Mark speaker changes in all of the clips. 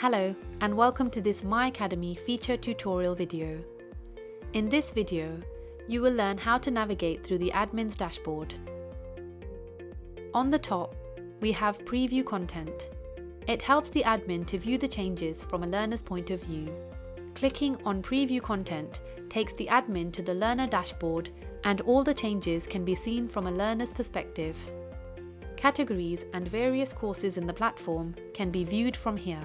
Speaker 1: Hello and welcome to this Mykademy feature tutorial video. In this video, you will learn how to navigate through the admin's dashboard. On the top, we have preview content. It helps the admin to view the changes from a learner's point of view. Clicking on preview content takes the admin to the learner dashboard and all the changes can be seen from a learner's perspective. Categories and various courses in the platform can be viewed from here.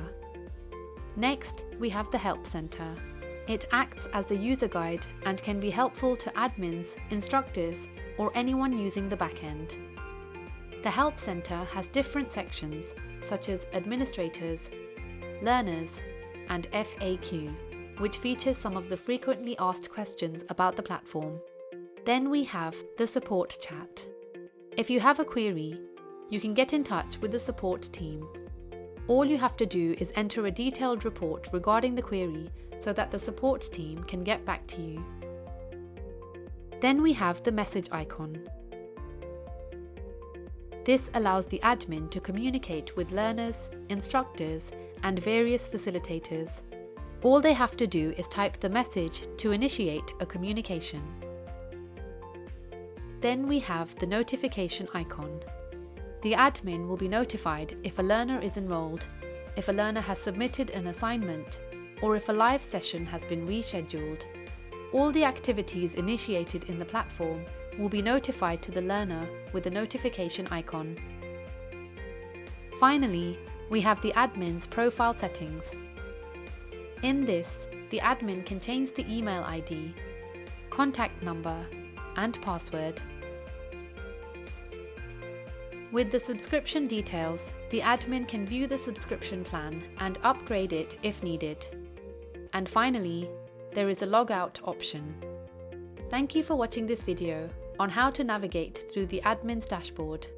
Speaker 1: Next, we have the Help Center. It acts as the user guide and can be helpful to admins, instructors, or anyone using the backend. The Help Center has different sections such as Administrators, Learners, and FAQ, which features some of the frequently asked questions about the platform. Then we have the Support Chat. If you have a query, you can get in touch with the support team. All you have to do is enter a detailed report regarding the query so that the support team can get back to you. Then we have the message icon. This allows the admin to communicate with learners, instructors, and various facilitators. All they have to do is type the message to initiate a communication. Then we have the notification icon. The admin will be notified if a learner is enrolled, if a learner has submitted an assignment, or if a live session has been rescheduled. All the activities initiated in the platform will be notified to the learner with the notification icon. Finally, we have the admin's profile settings. In this, the admin can change the email ID, contact number, and password. With the subscription details, the admin can view the subscription plan and upgrade it if needed. And finally, there is a logout option. Thank you for watching this video on how to navigate through the admin's dashboard.